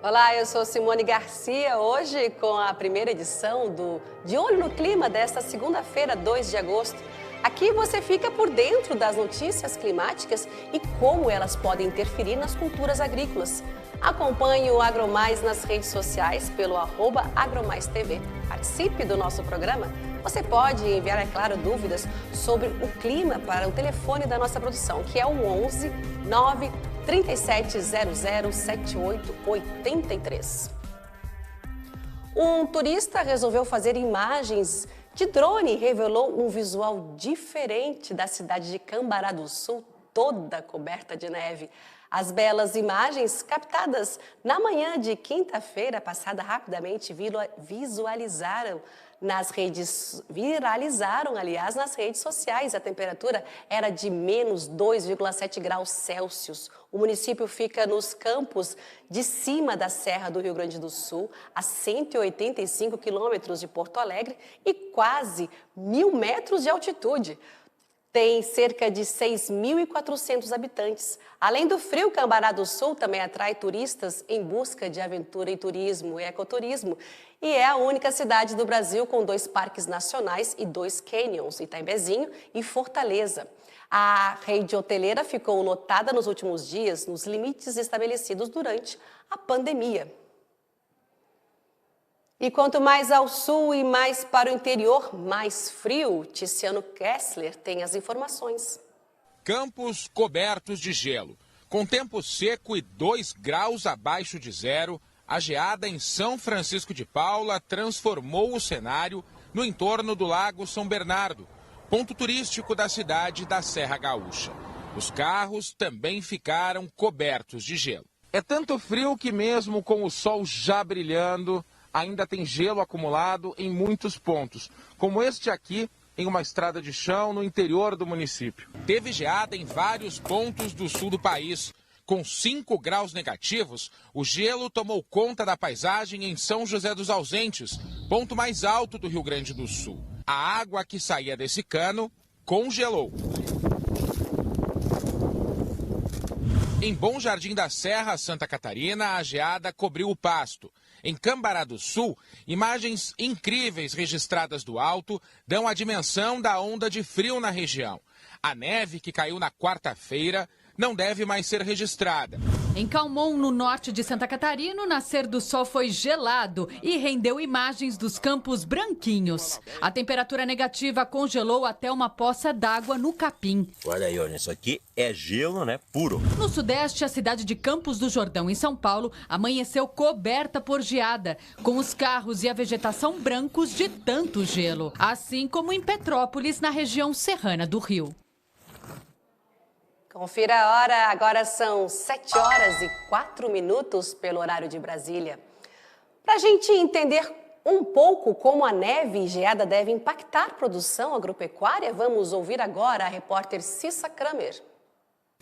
Olá, eu sou Simone Garcia, hoje com a primeira edição do De Olho no Clima desta segunda-feira, 2 de agosto. Aqui você fica por dentro das notícias climáticas e como elas podem interferir nas culturas agrícolas. Acompanhe o AgroMais nas redes sociais pelo @AgroMaisTV. Participe do nosso programa. Você pode enviar, é claro, dúvidas sobre o clima para o telefone da nossa produção, que é o 11 9 37007883. Um turista resolveu fazer imagens de drone e revelou um visual diferente da cidade de Cambará do Sul, toda coberta de neve. As belas imagens captadas na manhã de quinta-feira passada rapidamente viralizaram, aliás, nas redes sociais. A temperatura era de menos 2,7 graus Celsius. O município fica nos campos de cima da Serra do Rio Grande do Sul, a 185 quilômetros de Porto Alegre e quase 1.000 metros de altitude. Tem cerca de 6.400 habitantes. Além do frio, Cambará do Sul também atrai turistas em busca de aventura e turismo e ecoturismo. E é a única cidade do Brasil com 2 parques nacionais e 2 canyons, Itambezinho e Fortaleza. A rede hoteleira ficou lotada nos últimos dias, nos limites estabelecidos durante a pandemia. E quanto mais ao sul e mais para o interior, mais frio. Tiziano Kessler tem as informações. Campos cobertos de gelo. Com tempo seco e 2 graus abaixo de zero, a geada em São Francisco de Paula transformou o cenário no entorno do Lago São Bernardo, ponto turístico da cidade da Serra Gaúcha. Os carros também ficaram cobertos de gelo. É tanto frio que mesmo com o sol já brilhando, ainda tem gelo acumulado em muitos pontos, como este aqui, em uma estrada de chão no interior do município. Teve geada em vários pontos do sul do país. Com 5 graus negativos, o gelo tomou conta da paisagem em São José dos Ausentes, ponto mais alto do Rio Grande do Sul. A água que saía desse cano congelou. Em Bom Jardim da Serra, Santa Catarina, a geada cobriu o pasto. Em Cambará do Sul, imagens incríveis registradas do alto dão a dimensão da onda de frio na região. A neve que caiu na quarta-feira não deve mais ser registrada. Em Calmon, no norte de Santa Catarina, o nascer do sol foi gelado e rendeu imagens dos campos branquinhos. A temperatura negativa congelou até uma poça d'água no capim. Olha aí, olha, isso aqui é gelo, né? Puro. No sudeste, a cidade de Campos do Jordão, em São Paulo, amanheceu coberta por geada, com os carros e a vegetação brancos de tanto gelo. Assim como em Petrópolis, na região serrana do Rio. Confira a hora, agora são 7h04 pelo horário de Brasília. Para a gente entender um pouco como a neve e geada devem impactar a produção agropecuária, vamos ouvir agora a repórter Cissa Kramer.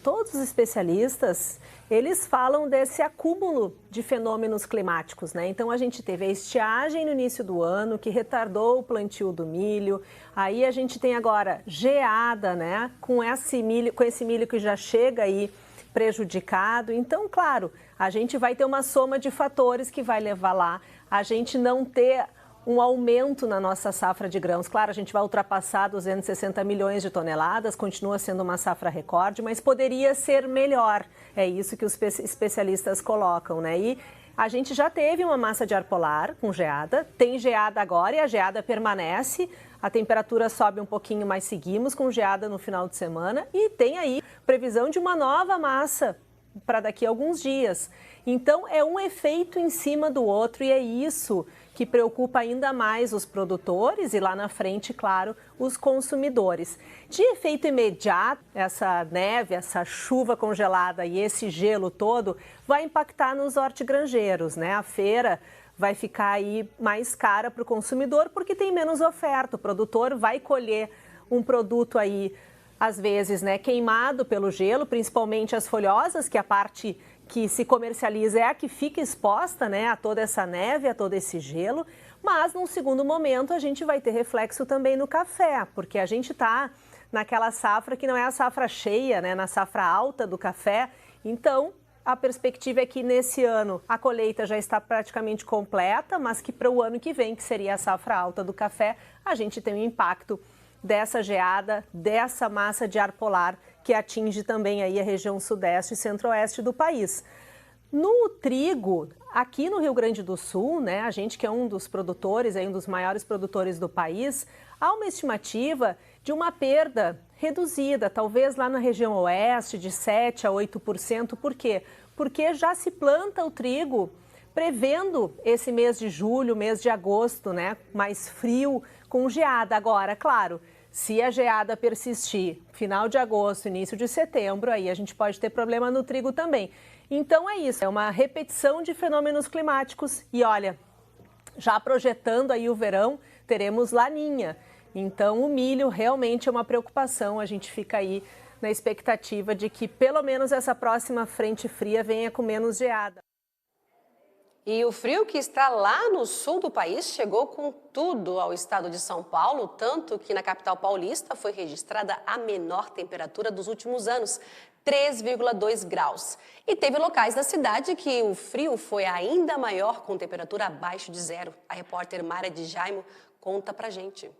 Todos os especialistas, eles falam desse acúmulo de fenômenos climáticos, né? Então a gente teve a estiagem no início do ano, que retardou o plantio do milho. Aí a gente tem agora geada, né? Com esse milho que já chega aí prejudicado. Então, claro, a gente vai ter uma soma de fatores que vai levar lá a gente não ter um aumento na nossa safra de grãos. Claro, a gente vai ultrapassar 260 milhões de toneladas, continua sendo uma safra recorde, mas poderia ser melhor. É isso que os especialistas colocam, né? E a gente já teve uma massa de ar polar com geada, tem geada agora e a geada permanece. A temperatura sobe um pouquinho, mas seguimos com geada no final de semana e tem aí previsão de uma nova massa para daqui a alguns dias. Então, é um efeito em cima do outro e é isso que preocupa ainda mais os produtores e lá na frente, claro, os consumidores. De efeito imediato, essa neve, essa chuva congelada e esse gelo todo vai impactar nos hortigranjeiros, né? A feira vai ficar aí mais cara para o consumidor porque tem menos oferta. O produtor vai colher um produto aí, às vezes, né, queimado pelo gelo, principalmente as folhosas, que a parte que se comercializa é a que fica exposta, né, a toda essa neve, a todo esse gelo. Mas, num segundo momento, a gente vai ter reflexo também no café, porque a gente está naquela safra que não é a safra cheia, né, na safra alta do café. Então, A perspectiva é que nesse ano a colheita já está praticamente completa, mas que para o ano que vem, que seria a safra alta do café, a gente tem um impacto dessa geada, dessa massa de ar polar que atinge também aí a região sudeste e centro-oeste do país. No trigo, aqui no Rio Grande do Sul, né, a gente que é um dos produtores, um dos maiores produtores do país, há uma estimativa de uma perda reduzida, talvez lá na região oeste, de 7% a 8%. Por quê? Porque já se planta o trigo prevendo esse mês de julho, mês de agosto, né, mais frio, com geada. Agora, claro, se a geada persistir final de agosto, início de setembro, aí a gente pode ter problema no trigo também. Então é isso, é uma repetição de fenômenos climáticos e olha, já projetando aí o verão, teremos laninha. Então o milho realmente é uma preocupação, a gente fica aí na expectativa de que pelo menos essa próxima frente fria venha com menos geada. E o frio que está lá no sul do país chegou com tudo ao estado de São Paulo, tanto que na capital paulista foi registrada a menor temperatura dos últimos anos, 3,2 graus. E teve locais da cidade que o frio foi ainda maior, com temperatura abaixo de zero. A repórter Mara de Jaimo conta pra gente.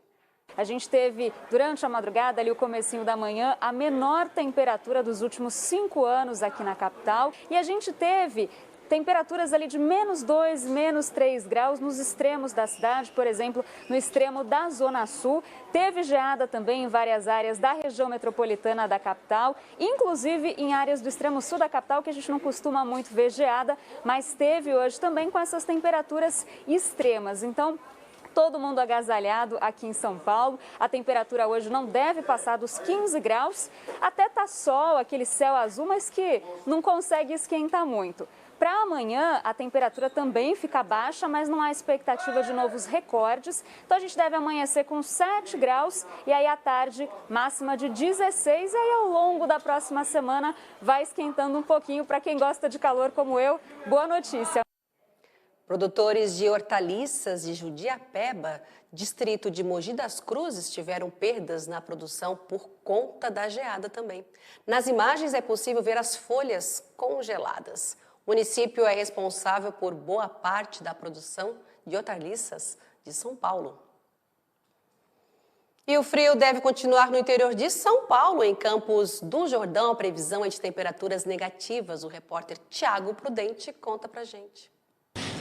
A gente teve, durante a madrugada, ali o comecinho da manhã, a menor temperatura dos últimos 5 anos aqui na capital. E a gente teve temperaturas ali de -2, -3 graus nos extremos da cidade, por exemplo, no extremo da Zona Sul. Teve geada também em várias áreas da região metropolitana da capital, inclusive em áreas do extremo sul da capital, que a gente não costuma muito ver geada, mas teve hoje também com essas temperaturas extremas. Então, todo mundo agasalhado aqui em São Paulo. A temperatura hoje não deve passar dos 15 graus. Até tá sol, aquele céu azul, mas que não consegue esquentar muito. Para amanhã, a temperatura também fica baixa, mas não há expectativa de novos recordes. Então, a gente deve amanhecer com 7 graus e aí à tarde, máxima de 16. E aí, ao longo da próxima semana, vai esquentando um pouquinho. Para quem gosta de calor como eu, boa notícia. Produtores de hortaliças de Jutiapeba, distrito de Mogi das Cruzes, tiveram perdas na produção por conta da geada também. Nas imagens é possível ver as folhas congeladas. O município é responsável por boa parte da produção de hortaliças de São Paulo. E o frio deve continuar no interior de São Paulo. Em Campos do Jordão, a previsão é de temperaturas negativas. O repórter Tiago Prudente conta pra gente.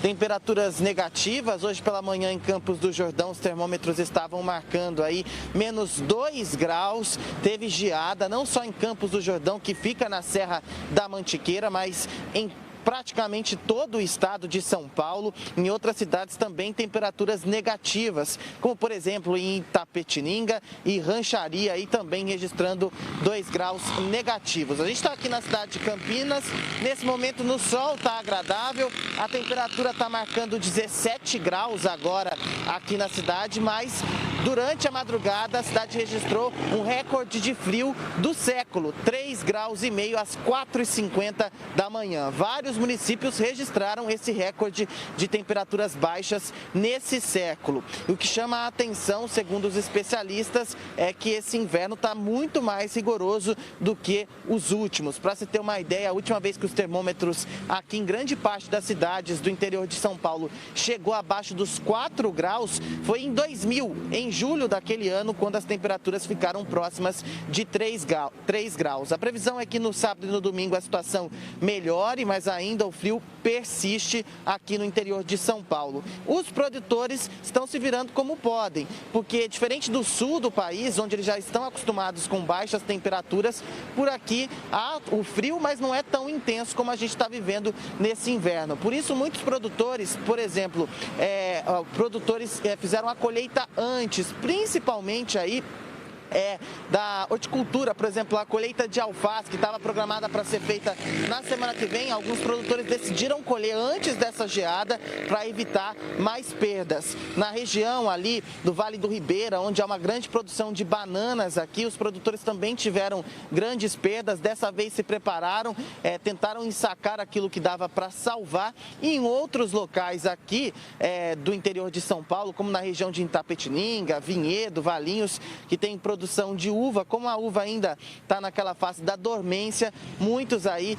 Temperaturas negativas, hoje pela manhã em Campos do Jordão os termômetros estavam marcando aí -2 graus, teve geada, não só em Campos do Jordão, que fica na Serra da Mantiqueira, mas em praticamente todo o estado de São Paulo. Em outras cidades também temperaturas negativas, como por exemplo em Itapetininga e Rancharia, aí também registrando 2 graus negativos. A gente está aqui na cidade de Campinas, nesse momento no sol está agradável, a temperatura está marcando 17 graus agora aqui na cidade, mas durante a madrugada a cidade registrou um recorde de frio do século, 3,5 graus às 4h50 da manhã. Vários municípios registraram esse recorde de temperaturas baixas nesse século. O que chama a atenção, segundo os especialistas, é que esse inverno está muito mais rigoroso do que os últimos. Para se ter uma ideia, a última vez que os termômetros aqui em grande parte das cidades do interior de São Paulo chegou abaixo dos 4 graus foi em 2000, em julho daquele ano, quando as temperaturas ficaram próximas de 3 graus. A previsão é que no sábado e no domingo a situação melhore, mas ainda o frio persiste aqui no interior de São Paulo. Os produtores estão se virando como podem, porque diferente do sul do país, onde eles já estão acostumados com baixas temperaturas, por aqui há o frio, mas não é tão intenso como a gente está vivendo nesse inverno. Por isso, muitos produtores, por exemplo, fizeram a colheita antes, principalmente aí da horticultura, por exemplo, a colheita de alface, que estava programada para ser feita na semana que vem. Alguns produtores decidiram colher antes dessa geada para evitar mais perdas. Na região ali do Vale do Ribeira, onde há uma grande produção de bananas aqui, os produtores também tiveram grandes perdas. Dessa vez se prepararam, tentaram ensacar aquilo que dava para salvar. E em outros locais aqui do interior de São Paulo, como na região de Itapetininga, Vinhedo, Valinhos, que tem produção produção de uva. Como a uva ainda está naquela fase da dormência, muitos aí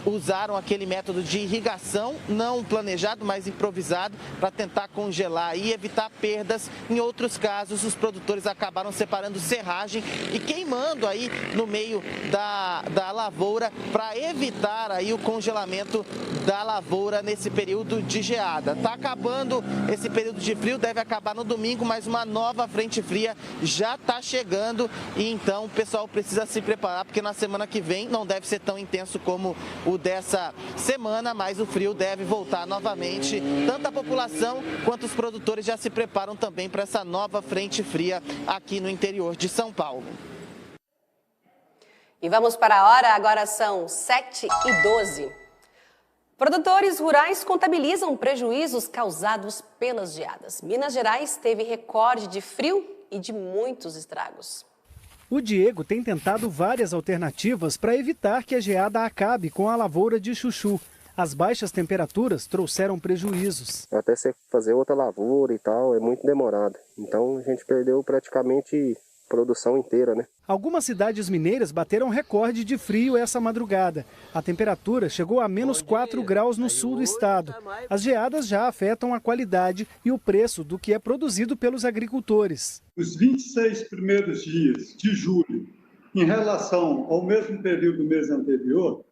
usaram aquele método de irrigação, não planejado, mas improvisado, para tentar congelar e evitar perdas. Em outros casos, os produtores acabaram separando serragem e queimando aí no meio da lavoura para evitar aí o congelamento da lavoura nesse período de geada. Está acabando esse período de frio, deve acabar no domingo, mas uma nova frente fria já está chegando e então o pessoal precisa se preparar, porque na semana que vem não deve ser tão intenso como o dessa semana, mas o frio deve voltar novamente. Tanto a população quanto os produtores já se preparam também para essa nova frente fria aqui no interior de São Paulo. E vamos para a hora, agora são 7h12. Produtores rurais contabilizam prejuízos causados pelas geadas. Minas Gerais teve recorde de frio e de muitos estragos. O Diego tem tentado várias alternativas para evitar que a geada acabe com a lavoura de chuchu. As baixas temperaturas trouxeram prejuízos. Até você fazer outra lavoura e tal, é muito demorado. Então a gente perdeu praticamente a produção inteira, né? Algumas cidades mineiras bateram recorde de frio essa madrugada. A temperatura chegou a menos 4 graus no sul do estado. As geadas já afetam a qualidade e o preço do que é produzido pelos agricultores. Os 26 primeiros dias de julho, em relação ao mesmo período do mês anterior,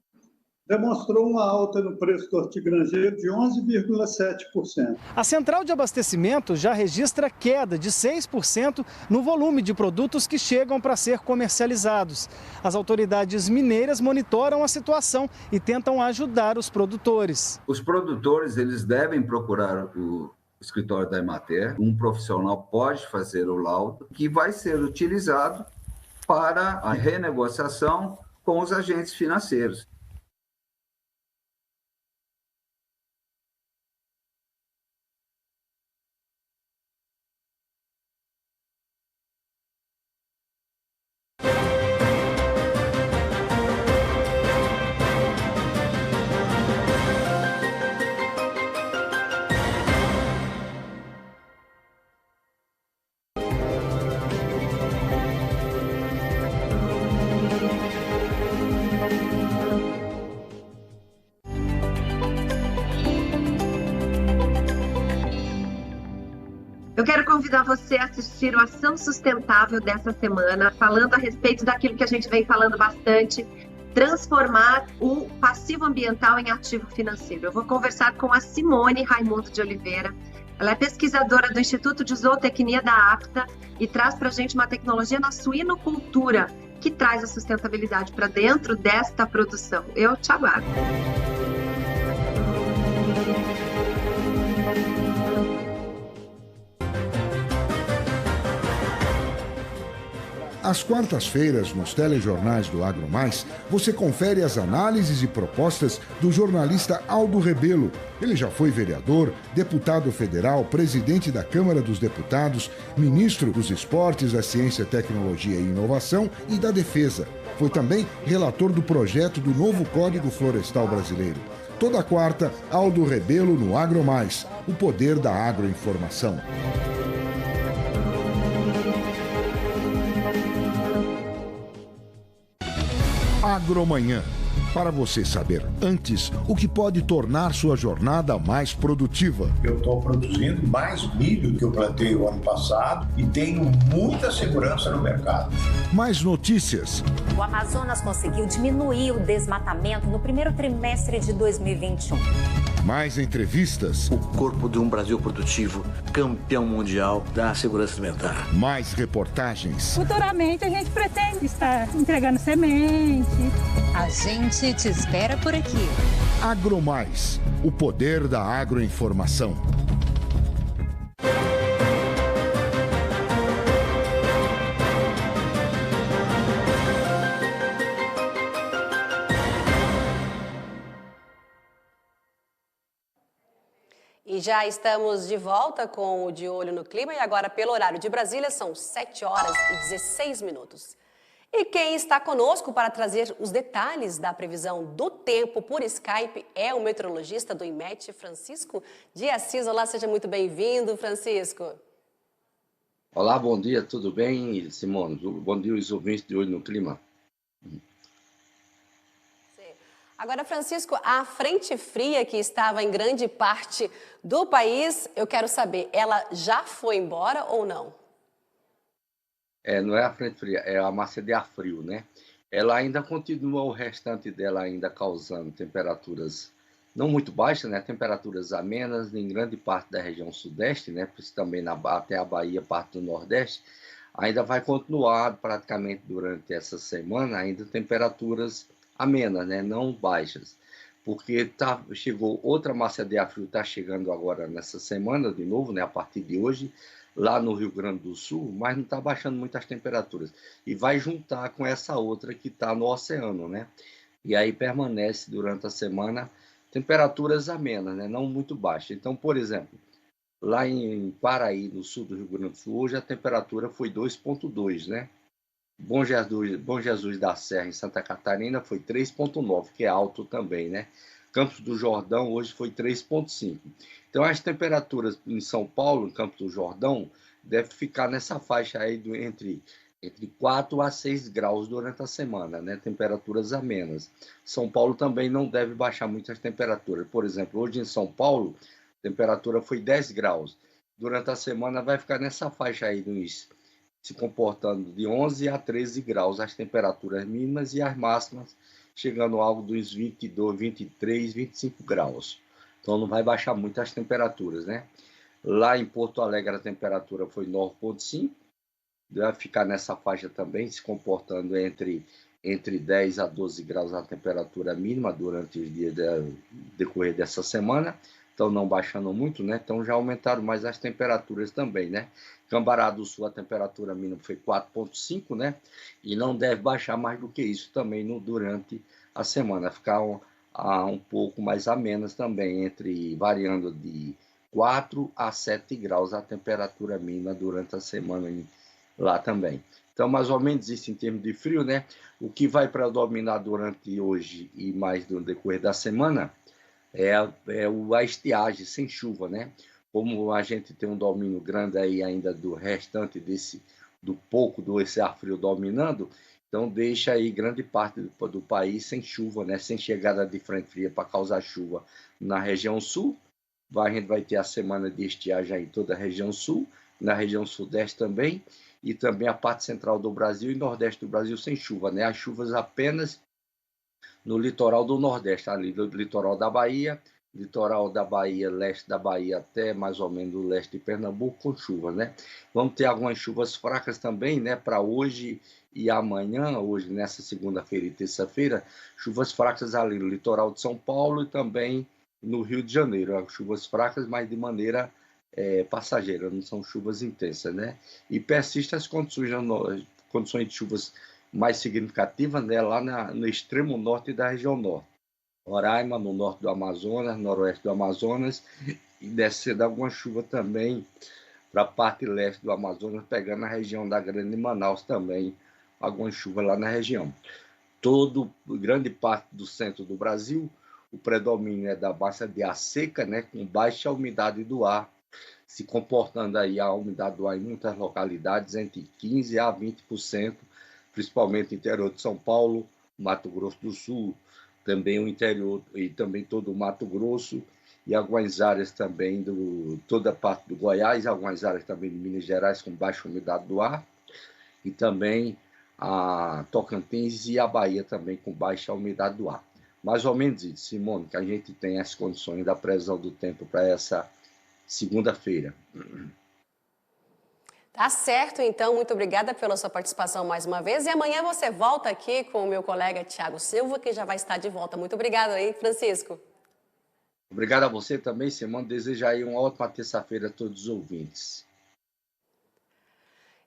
demonstrou uma alta no preço do hortigranjeiro de 11,7%. A central de abastecimento já registra queda de 6% no volume de produtos que chegam para ser comercializados. As autoridades mineiras monitoram a situação e tentam ajudar os produtores. Os produtores, eles devem procurar o escritório da Emater. Um profissional pode fazer o laudo, que vai ser utilizado para a renegociação com os agentes financeiros. Eu quero convidar você a assistir o Ação Sustentável dessa semana, falando a respeito daquilo que a gente vem falando bastante, transformar o passivo ambiental em ativo financeiro. Eu vou conversar com a Simone Raimundo de Oliveira. Ela é pesquisadora do Instituto de Zootecnia da APTA e traz para a gente uma tecnologia na suinocultura que traz a sustentabilidade para dentro desta produção. Eu te aguardo. Às quartas-feiras, nos telejornais do Agro Mais, você confere as análises e propostas do jornalista Aldo Rebelo. Ele já foi vereador, deputado federal, presidente da Câmara dos Deputados, ministro dos Esportes, da Ciência, Tecnologia e Inovação e da Defesa. Foi também relator do projeto do novo Código Florestal Brasileiro. Toda quarta, Aldo Rebelo no Agro Mais, o poder da agroinformação. Agromanhã, para você saber antes o que pode tornar sua jornada mais produtiva. Eu estou produzindo mais milho do que eu plantei o ano passado e tenho muita segurança no mercado. Mais notícias. O Amazonas conseguiu diminuir o desmatamento no primeiro trimestre de 2021. Mais entrevistas. O corpo de um Brasil produtivo, campeão mundial da segurança alimentar. Mais reportagens. Futuramente a gente pretende estar entregando semente. A gente te espera por aqui. AgroMais, o poder da agroinformação. E já estamos de volta com o De Olho no Clima e agora, pelo horário de Brasília, são 7h16. E quem está conosco para trazer os detalhes da previsão do tempo por Skype é o meteorologista do IMET, Francisco de Assis. Olá, seja muito bem-vindo, Francisco. Olá, bom dia, tudo bem, Simone? Bom dia, os ouvintes de Olho no Clima. Agora, Francisco, a frente fria que estava em grande parte do país, eu quero saber, ela já foi embora ou não? Não é a frente fria, é a massa de ar frio, né? Ela ainda continua, o restante dela ainda causando temperaturas não muito baixas, né? Temperaturas amenas em grande parte da região sudeste, né? Também até a Bahia, parte do nordeste. Ainda vai continuar praticamente durante essa semana, ainda temperaturas amenas, né? Não baixas. Porque chegou outra massa de ar frio, está chegando agora nessa semana de novo, né? A partir de hoje, lá no Rio Grande do Sul, mas não está baixando muito as temperaturas. E vai juntar com essa outra que está no oceano, né? E aí permanece durante a semana temperaturas amenas, né? Não muito baixas. Então, por exemplo, lá em Paraí, no sul do Rio Grande do Sul, hoje a temperatura foi 2,2, né? Bom Jesus da Serra, em Santa Catarina, foi 3,9, que é alto também, né? Campos do Jordão, hoje foi 3,5. Então, as temperaturas em São Paulo, em Campos do Jordão, devem ficar nessa faixa aí entre 4 a 6 graus durante a semana, né? Temperaturas amenas. São Paulo também não deve baixar muito as temperaturas. Por exemplo, hoje em São Paulo, a temperatura foi 10 graus. Durante a semana vai ficar nessa faixa aí, se comportando de 11 a 13 graus as temperaturas mínimas e as máximas chegando a algo dos 22, 23, 25 graus. Então não vai baixar muito as temperaturas, né? Lá em Porto Alegre a temperatura foi 9,5, vai ficar nessa faixa também, se comportando entre 10 a 12 graus a temperatura mínima durante os dias decorrer dessa semana. Então não baixando muito, né? Então já aumentaram mais as temperaturas também, né? Cambará do Sul, a temperatura mínima foi 4,5, né? E não deve baixar mais do que isso também durante a semana, ficar um pouco mais amenas também, variando de 4 a 7 graus a temperatura mínima durante a semana lá também. Então, mais ou menos isso em termos de frio, né? O que vai predominar durante hoje e mais no decorrer da semana é a estiagem sem chuva, né? Como a gente tem um domínio grande aí ainda do restante desse ar frio dominando, então deixa aí grande parte do país sem chuva, né? Sem chegada de frente fria para causar chuva na região sul. A gente vai ter a semana de estiagem em toda a região sul, na região sudeste também, e também a parte central do Brasil e nordeste do Brasil sem chuva, né? As chuvas apenas no litoral do Nordeste, ali do litoral da Bahia, leste da Bahia até mais ou menos o leste de Pernambuco com chuva, né? Vamos ter algumas chuvas fracas também, né? Para hoje e amanhã, hoje nessa segunda-feira e terça-feira, chuvas fracas ali no litoral de São Paulo e também no Rio de Janeiro. Chuvas fracas, mas de maneira passageira, não são chuvas intensas, né? E persistem as condições de chuvas mais significativa, né, lá no extremo norte da região norte. Roraima, no norte do Amazonas, noroeste do Amazonas, e descendo alguma chuva também para a parte leste do Amazonas, pegando a região da Grande Manaus também, alguma chuva lá na região. Grande parte do centro do Brasil, o predomínio é da massa de ar seca, né, com baixa umidade do ar, se comportando aí a umidade do ar em muitas localidades entre 15% a 20%, principalmente o interior de São Paulo, Mato Grosso do Sul, também o interior e também todo o Mato Grosso e algumas áreas também toda a parte do Goiás, algumas áreas também de Minas Gerais com baixa umidade do ar e também a Tocantins e a Bahia também com baixa umidade do ar. Mais ou menos isso, Simone, que a gente tem as condições da previsão do tempo para essa segunda-feira. Tá certo, então. Muito obrigada pela sua participação mais uma vez. E amanhã você volta aqui com o meu colega Thiago Silva, que já vai estar de volta. Muito obrigada aí, Francisco. Obrigado a você também, Simone. Desejo aí uma ótima terça-feira a todos os ouvintes.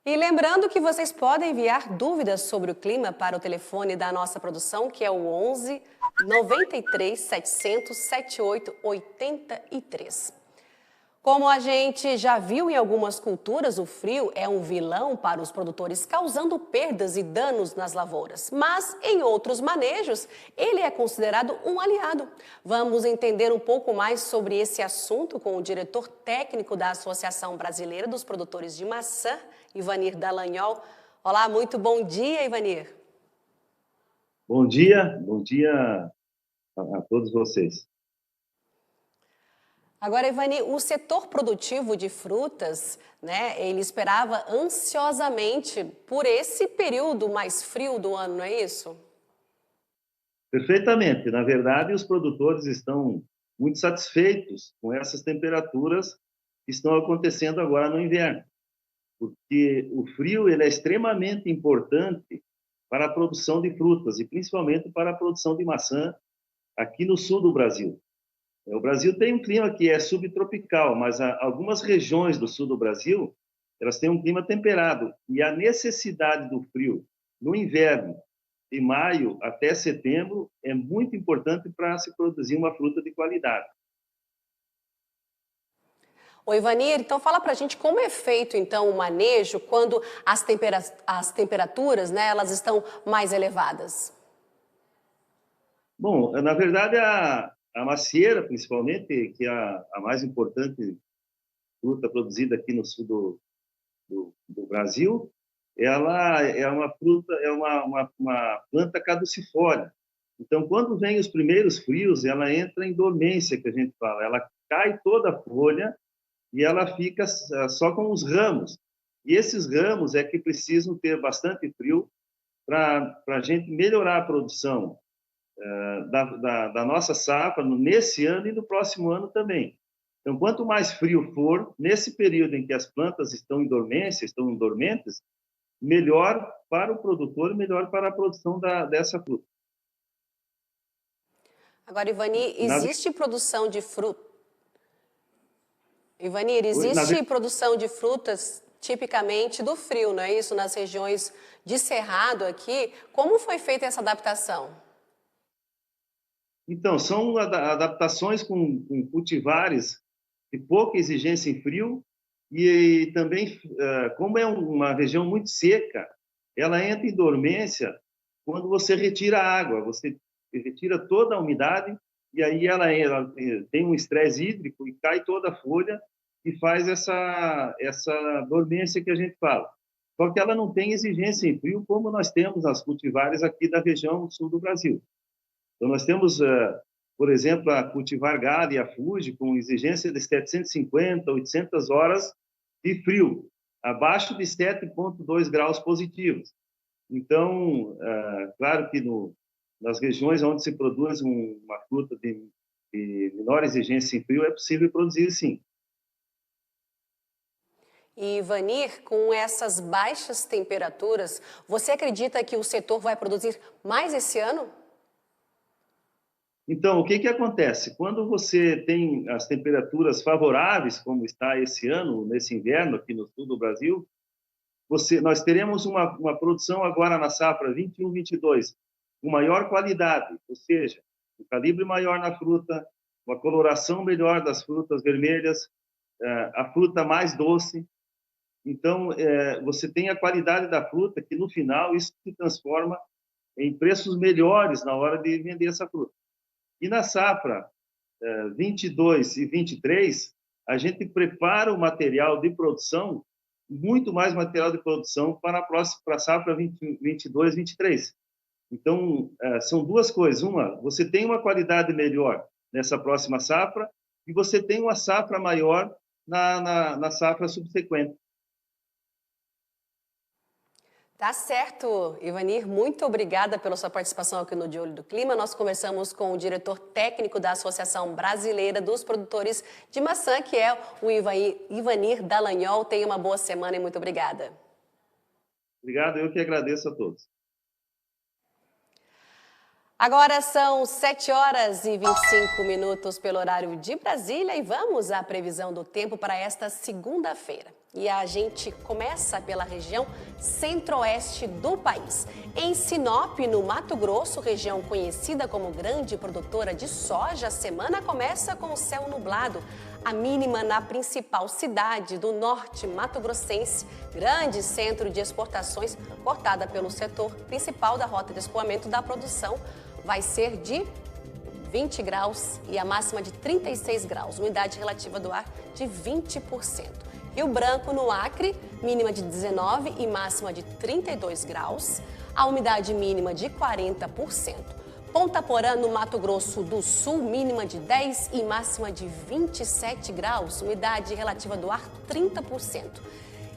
E lembrando que vocês podem enviar dúvidas sobre o clima para o telefone da nossa produção, que é o 11 93 700 78 83. Como a gente já viu em algumas culturas, o frio é um vilão para os produtores, causando perdas e danos nas lavouras. Mas, em outros manejos, ele é considerado um aliado. Vamos entender um pouco mais sobre esse assunto com o diretor técnico da Associação Brasileira dos Produtores de Maçã, Ivanir Dallagnol. Olá, muito bom dia, Ivanir. Bom dia a todos vocês. Agora, Ivanir, o setor produtivo de frutas, ele esperava ansiosamente por esse período mais frio do ano, não é isso? Perfeitamente. Na verdade, os produtores estão muito satisfeitos com essas temperaturas que estão acontecendo agora no inverno, porque o frio ele é extremamente importante para a produção de frutas e principalmente para a produção de maçã aqui no sul do Brasil. O Brasil tem um clima que é subtropical, mas algumas regiões do sul do Brasil, elas têm um clima temperado. E a necessidade do frio no inverno, de maio até setembro, é muito importante para se produzir uma fruta de qualidade. Ô, Ivanir, então fala pra gente como é feito então o manejo quando as temperaturas, elas estão mais elevadas. Bom, na verdade, a macieira, principalmente, que é a mais importante fruta produzida aqui no sul do Brasil, ela é uma fruta, é uma planta caducifólia. Então, quando vem os primeiros frios, ela entra em dormência, que a gente fala. Ela cai toda a folha e ela fica só com os ramos. E esses ramos é que precisam ter bastante frio para a gente melhorar a produção da nossa safra nesse ano e no próximo ano também. Então, quanto mais frio for, nesse período em que as plantas estão em dormência, estão dormentes, melhor para o produtor, melhor para a produção dessa fruta. Agora, Ivanir, existe produção de fruta? Ivanir, existe produção de frutas tipicamente do frio, não é isso? Nas regiões de Cerrado aqui, como foi feita essa adaptação? Então, são adaptações com cultivares de pouca exigência em frio e também, como é uma região muito seca, ela entra em dormência quando você retira a água, você retira toda a umidade e aí ela tem um estresse hídrico e cai toda a folha e faz essa dormência que a gente fala. Só que ela não tem exigência em frio como nós temos as cultivares aqui da região sul do Brasil. Então, nós temos, por exemplo, a cultivar galho e a Fuji com exigência de 750, 800 horas de frio, abaixo de 7,2 graus positivos. Então, claro que nas regiões onde se produz uma fruta de menor exigência em frio, é possível produzir, sim. E, Ivanir, com essas baixas temperaturas, você acredita que o setor vai produzir mais esse ano? Então, o que acontece? Quando você tem as temperaturas favoráveis, como está esse ano, nesse inverno aqui no sul do Brasil, nós teremos uma produção agora na safra 21-22, com maior qualidade, ou seja, um calibre maior na fruta, uma coloração melhor das frutas vermelhas, a fruta mais doce. Então, você tem a qualidade da fruta, que no final isso se transforma em preços melhores na hora de vender essa fruta. E na safra 22 e 23, a gente prepara o material de produção, muito mais material de produção para a safra 22 e 23. Então, são duas coisas. Uma, você tem uma qualidade melhor nessa próxima safra e você tem uma safra maior na safra subsequente. Tá certo, Ivanir, muito obrigada pela sua participação aqui no De Olho do Clima. Nós conversamos com o diretor técnico da Associação Brasileira dos Produtores de Maçã, que é o Ivanir Dallagnol. Tenha uma boa semana e muito obrigada. Obrigado, eu que agradeço a todos. Agora são 7 horas e 25 minutos pelo horário de Brasília e vamos à previsão do tempo para esta segunda-feira. E a gente começa pela região centro-oeste do país. Em Sinop, no Mato Grosso, região conhecida como grande produtora de soja, a semana começa com o céu nublado. a mínima na principal cidade do norte mato-grossense, grande centro de exportações, cortada pelo setor principal da rota de escoamento da produção, vai ser de 20 graus e a máxima de 36 graus, umidade relativa do ar de 20%. Rio Branco, no Acre, mínima de 19 e máxima de 32 graus, a umidade mínima de 40%. Ponta Porã, no Mato Grosso do Sul, mínima de 10 e máxima de 27 graus, umidade relativa do ar 30%.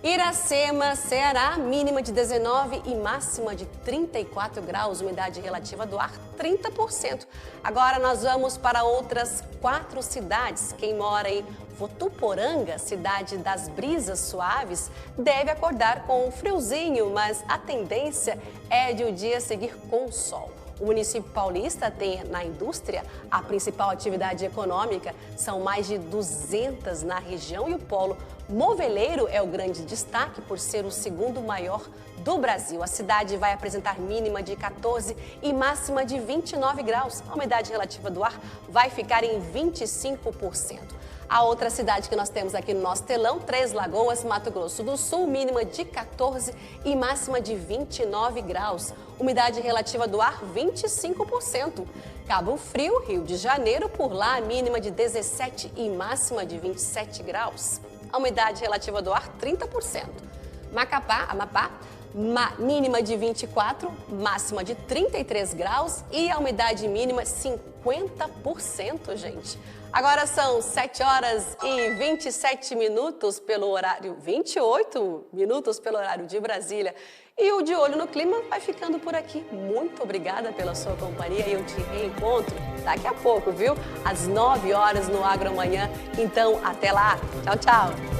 Iracema, Ceará, mínima de 19 e máxima de 34 graus, umidade relativa do ar 30%. Agora nós vamos para outras 4 cidades. Quem mora em Votuporanga, cidade das brisas suaves, deve acordar com um friozinho, mas a tendência é de o dia seguir com sol. O município paulista tem na indústria a principal atividade econômica, são mais de 200 na região e o polo moveleiro é o grande destaque por ser o segundo maior do Brasil. A cidade vai apresentar mínima de 14 e máxima de 29 graus. A umidade relativa do ar vai ficar em 25%. A outra cidade que nós temos aqui no nosso telão, Três Lagoas, Mato Grosso do Sul, mínima de 14 e máxima de 29 graus. Umidade relativa do ar, 25%. Cabo Frio, Rio de Janeiro, por lá, mínima de 17 e máxima de 27 graus. A umidade relativa do ar, 30%. Macapá, Amapá, mínima de 24, máxima de 33 graus e a umidade mínima 50%, gente. Agora são 7 horas e 27 minutos pelo horário, 28 minutos pelo horário de Brasília. E o De Olho no Clima vai ficando por aqui. Muito obrigada pela sua companhia e eu te reencontro daqui a pouco, viu? Às 9 horas no Agro Amanhã. Então, até lá. Tchau, tchau.